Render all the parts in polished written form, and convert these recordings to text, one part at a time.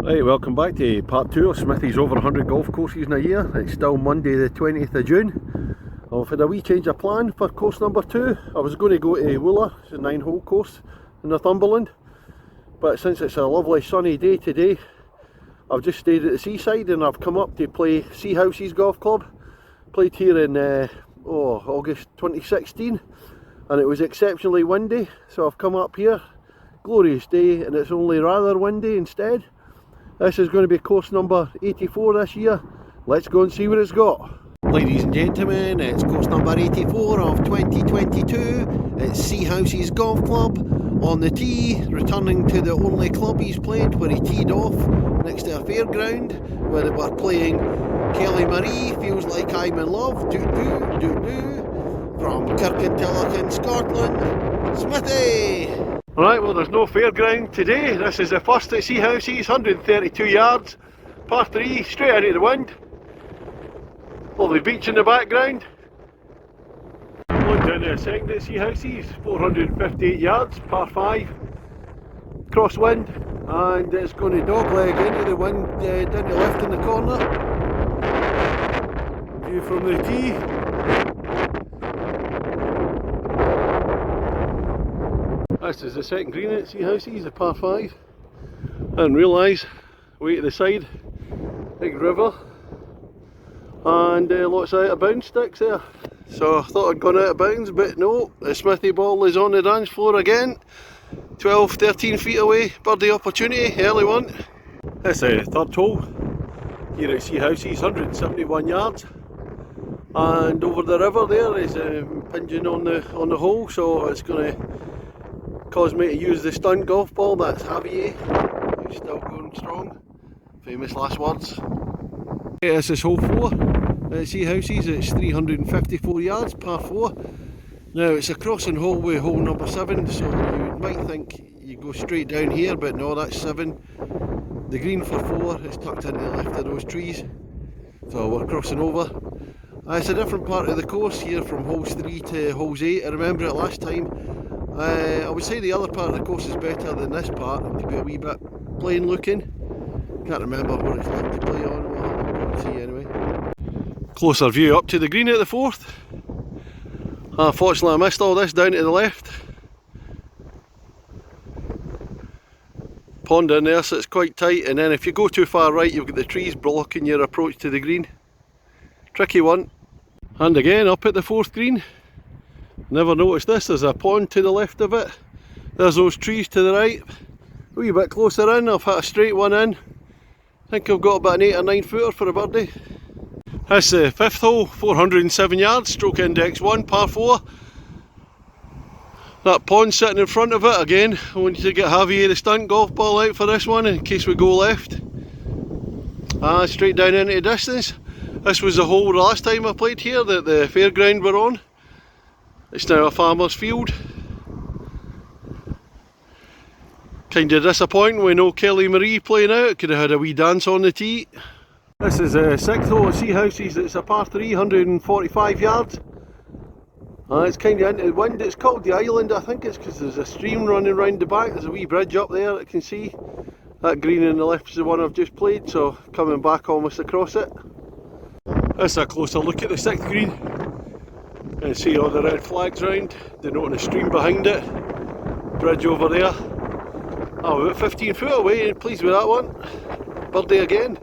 Right, welcome back to part 2 of Smithy's over 100 golf courses in a year. It's still Monday the 20th of June. I've had a wee change of plan for course number 2. I was going to go to Wooler, it's a 9-hole course in Northumberland, but since it's a lovely sunny day today, I've just stayed at the seaside and I've come up to play Seahouses Golf Club. Played here in August 2016 and it was exceptionally windy, so I've come up here. Glorious day, and it's only rather windy instead. This is going to be course number 84 this year. Let's go and see what it's got. Ladies and gentlemen, it's course number 84 of 2022. It's Seahouses Golf Club on the tee, returning to the only club he's played where he teed off next to a fairground where they were playing Kelly Marie, Feels Like I'm in Love, doo doo doo doo, from Kirkintilloch, Scotland, Smithy. Alright, well there's no fairground today. This is the first at Seahouses, 132 yards, par 3, straight into the wind. Lovely beach in the background. Going down to the second at Seahouses, 458 yards, par 5, crosswind, and it's going to dogleg into the wind down to left in the corner. View from the tee. This is the second green at Seahouses, the par 5. I didn't realise, way to the side, big river, and lots of out of bounds sticks there. So I thought I'd gone out of bounds, but no, the Smithy ball is on the dance floor again. 12-13 feet away, birdie opportunity, early one. This is the third hole here at Seahouses, 171 yards. And over the river there is impinging on the hole, so it's going to cause me to use the stunt golf ball. That's Javier, who's still going strong. Famous last words. This is hole 4 at Seahouses. It's 354 yards, par 4. Now it's a crossing hole with hole number 7, so you might think you go straight down here, but no, that's 7. The green for 4 is tucked into the left of those trees, so we're crossing over. It's a different part of the course here from holes 3 to holes 8. I remember it last time. I would say the other part of the course is better than this part, to be a wee bit plain looking. Can't remember what it's like to play on, we'll see anyway. Closer view up to the green at the 4th. Unfortunately I missed all this down to the left. Pond in there, so it's quite tight, and then if you go too far right you've got the trees blocking your approach to the green. Tricky one. And again up at the 4th green. Never noticed this, there's a pond to the left of it. There's those trees to the right. A wee bit closer in, I've hit a straight one in. I think I've got about an 8 or 9 footer for a birdie. That's the 5th hole, 407 yards, stroke index 1, par 4. That pond sitting in front of it, again, I want you to get Javier the stunt golf ball out for this one in case we go left. Straight down into the distance. This was the hole the last time I played here that the fairground were on. It's now a farmer's field. Kinda disappointing with no Kelly Marie playing out. Could have had a wee dance on the tee. This is the 6th hole at Seahouses. It's a par 3, 145 yards. It's kinda into the wind. It's called the island, I think it's because there's a stream running round the back. There's a wee bridge up there that you can see. That green on the left is the one I've just played, so coming back almost across it. This is a closer look at the 6th green. And see all the red flags round, denoting a stream behind it. Bridge over there. About 15 foot away, pleased with that one. Birdie again.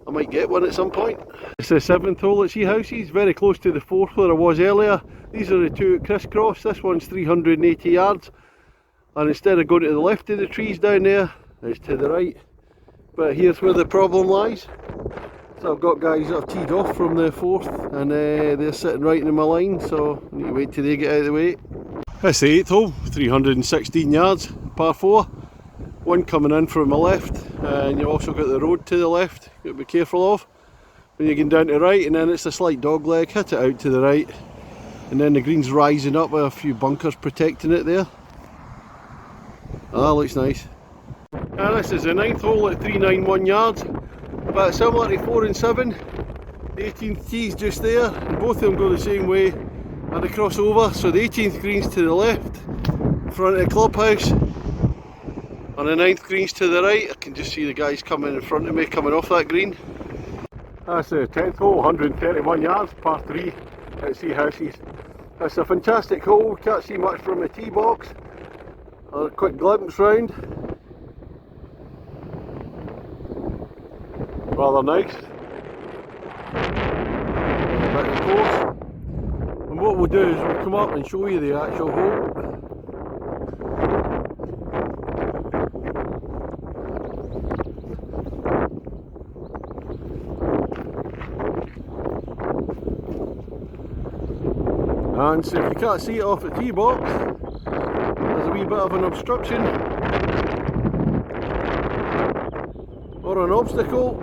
I might get one at some point. It's the 7th hole at Seahouses, very close to the 4th where I was earlier. These are the two at crisscross. This one's 380 yards. And instead of going to the left of the trees down there, it's to the right. But here's where the problem lies. So I've got guys that have teed off from the 4th and they're sitting right in my line, so I need to wait till they get out of the way. That's the 8th hole, 316 yards, par 4. One coming in from my left, and you've also got the road to the left you've got to be careful of. When you get down to the right, and then it's a slight dog leg, hit it out to the right. And then the green's rising up with a few bunkers protecting it there. Looks nice. This is the 9th hole at 391 yards. But similar to 4 and 7, the 18th tee's just there, and both of them go the same way and they cross over. So the 18th green's to the left, in front of the clubhouse, On the 9th green's to the right, I can just see the guys coming in front of me, coming off that green. That's the 10th hole, 131 yards, par 3 at Seahouses. It's a fantastic hole, can't see much from the tee box. A quick glimpse round. Rather nice. Back to the course. And what we'll do is we'll come up and show you the actual hole. And so if you can't see it off the tee box, there's a wee bit of an obstruction or an obstacle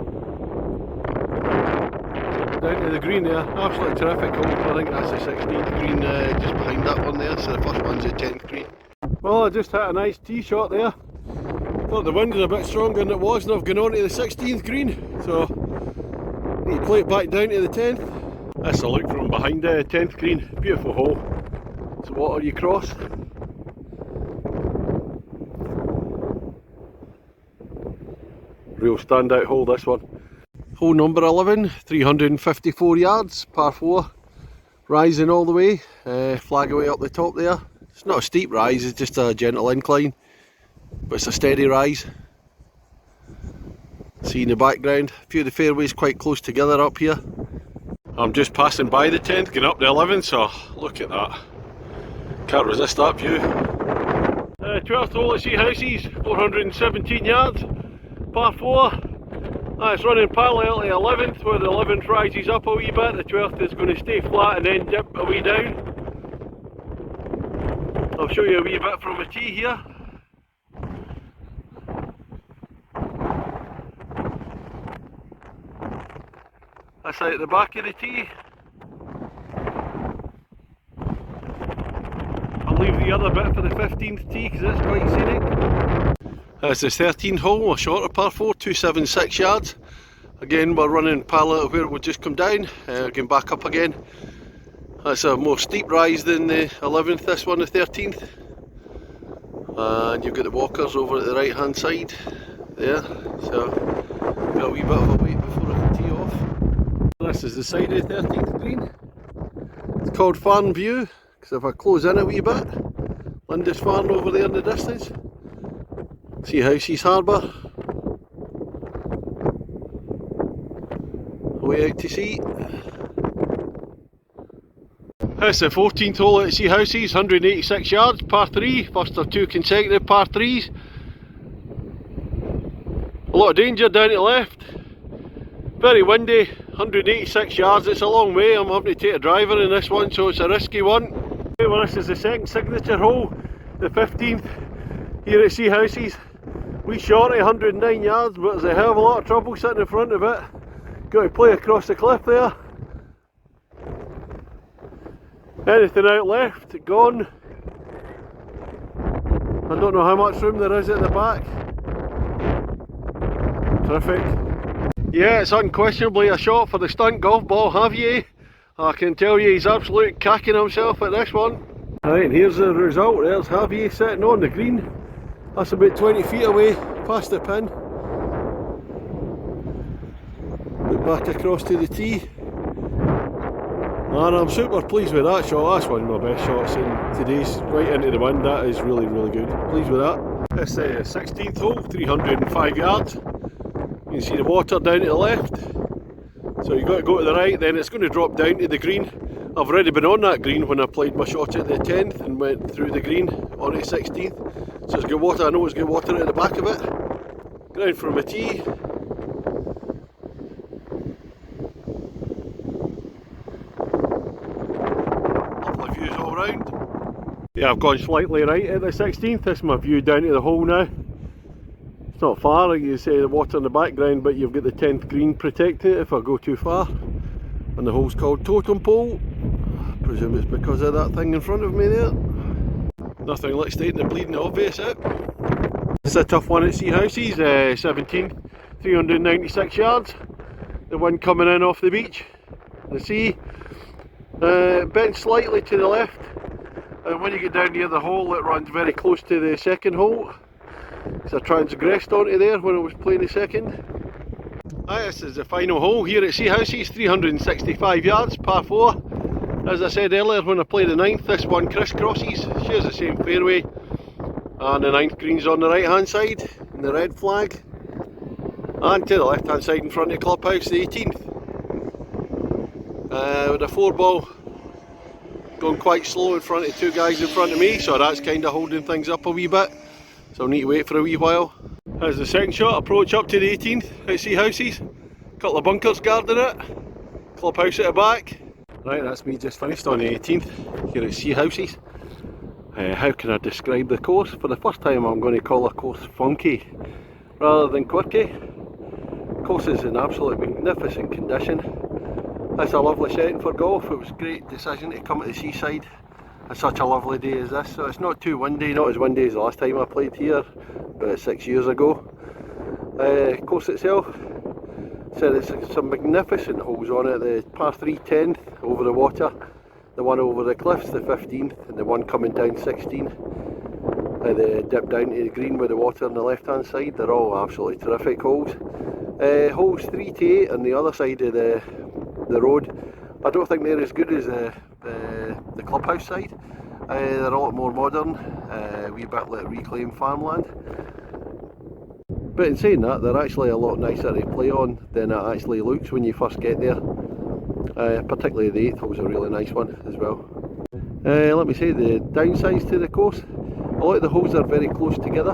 down to the green there. Absolutely terrific hole. I think that's the 16th green just behind that one there, so the first one's the 10th green. Well, I just hit a nice tee shot there. Thought the wind was a bit stronger than it was, and I've gone on to the 16th green, so I need to play it back down to the 10th. That's a look from behind the 10th green. Beautiful hole. It's water you cross. Real standout hole, this one. Hole number 11, 354 yards, par 4. Rising all the way, flag away up the top there. It's not a steep rise, it's just a gentle incline, but it's a steady rise. See in the background, a few of the fairways quite close together up here. I'm just passing by the 10th, getting up the 11th, so look at that. Can't resist that view. 12th hole at Seahouses, 417 yards, par 4. It's running parallel to the 11th, where the 11th rises up a wee bit, the 12th is going to stay flat and then dip a wee down. I'll show you a wee bit from the tee here. That's out the back of the tee. I'll leave the other bit for the 15th tee because it's quite scenic. That's the 13th hole, a shorter par 4, 276 yards. Again, we're running parallel to where we'll just come down, going back up again. That's a more steep rise than the 11th, this one the 13th. And you've got the walkers over at the right hand side there, so got a wee bit of a wait before I can tee off. This is the side of the 13th green. It's called Farn View, because if I close in a wee bit, Lindisfarne over there in the distance. Seahouses Harbour. Away out to sea. It's the 14th hole at Seahouses, 186 yards, par 3, first of 2 consecutive par 3s. A lot of danger down to the left. Very windy, 186 yards, it's a long way. I'm having to take a driver in this one, so it's a risky one. Well, this is the second signature hole, the 15th here at Seahouses. Wee shorty, 109 yards, but there's a hell of a lot of trouble sitting in front of it. Got to play across the cliff there. Anything out left, gone. I don't know how much room there is at the back. Terrific. Yeah, it's unquestionably a shot for the stunt golf ball, Javier. I can tell you he's absolutely cacking himself at this one. Right, and here's the result. There's Javier sitting on the green. That's about 20 feet away past the pin. Look back across to the tee. And I'm super pleased with that shot. That's one of my best shots in today's, right into the wind. That is really, really good. Pleased with that. This is the 16th hole, 305 yards. You can see the water down to the left. So you've got to go to the right, then it's going to drop down to the green. I've already been on that green when I played my shot at the 10th and went through the green on the 16th. So it's good water, I know it's good water at the back of it. Ground from a tee. Lovely views all round. Yeah, I've gone slightly right at the 16th, this is my view down to the hole now. It's not far, like you say, the water in the background, but you've got the 10th green protecting it if I go too far. And the hole's called Totem Pole. I presume it's because of that thing in front of me there. Nothing like stating the bleeding obvious out. It's a tough one at Seahouses, 17th, 396 yards. The wind coming in off the beach, the sea. Bent slightly to the left. And when you get down near the hole, it runs very close to the second hole. because I transgressed onto there when I was playing the second. This is the final hole here at Seahouses, 365 yards, par 4. As I said earlier when I played the 9th, this one crisscrosses, shares the same fairway, and the 9th green's on the right hand side, in the red flag, and to the left hand side in front of the clubhouse, the 18th. With a 4-ball going quite slow in front of 2 guys in front of me, so that's kind of holding things up a wee bit, so I'll need to wait for a wee while. As the second shot, approach up to the 18th at Seahouses. Couple of bunkers guarding it, clubhouse at the back. Right, that's me just finished on the 18th here at Seahouses. How can I describe the course? For the first time I'm going to call a course funky rather than quirky. The course is in absolutely magnificent condition. It's a lovely setting for golf. It was a great decision to come to the seaside on such a lovely day as this. So it's not too windy, not as windy as the last time I played here, about 6 years ago. Course itself, so there's some magnificent holes on it. The par 3 10th over the water, the one over the cliffs the 15th, and the one coming down 16. The dip down to the green with the water on the left hand side. They're all absolutely terrific holes. Holes 3 to 8 on the other side of the road, I don't think they're as good as the clubhouse side. They're a lot more modern, a wee bit like reclaimed farmland. But in saying that, they're actually a lot nicer to play on than it actually looks when you first get there. Particularly the 8th hole's a really nice one as well. Let me say the downsides to the course. A lot of the holes are very close together,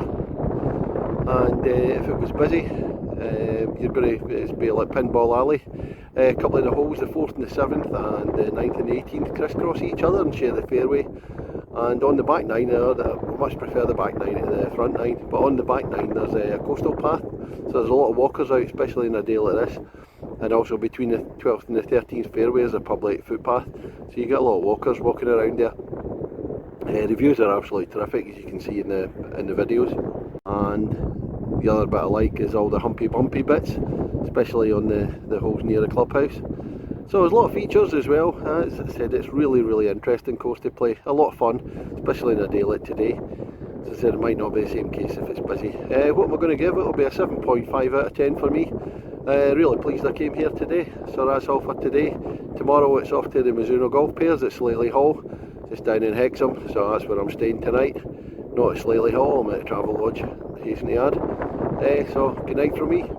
and if it was busy, you're going to be like Pinball Alley. A couple of the holes, the 4th and the 7th and the 9th and the 18th, crisscross each other and share the fairway. And on the back 9, I much prefer the back 9 to the front 9, but on the back 9 there's a coastal path, so there's a lot of walkers out, especially in a day like this. And also between the 12th and the 13th fairway is a public footpath, so you get a lot of walkers walking around there. The views are absolutely terrific, as you can see in the videos. And the other bit I like is all the humpy bumpy bits, especially on the holes near the clubhouse. So there's a lot of features as well. As I said, it's really interesting course to play, a lot of fun, especially in a day like today. As I said, it might not be the same case if it's busy. What am I going to give it? It'll be a 7.5 out of 10 for me. Really pleased I came here today. So that's all for today. Tomorrow it's off to the Mizuno Golf Pairs at Slaley Hall, just down in Hexham, so that's where I'm staying tonight. Not at Slaley Hall, I'm at Travel Lodge, hasten to add. So good night from me.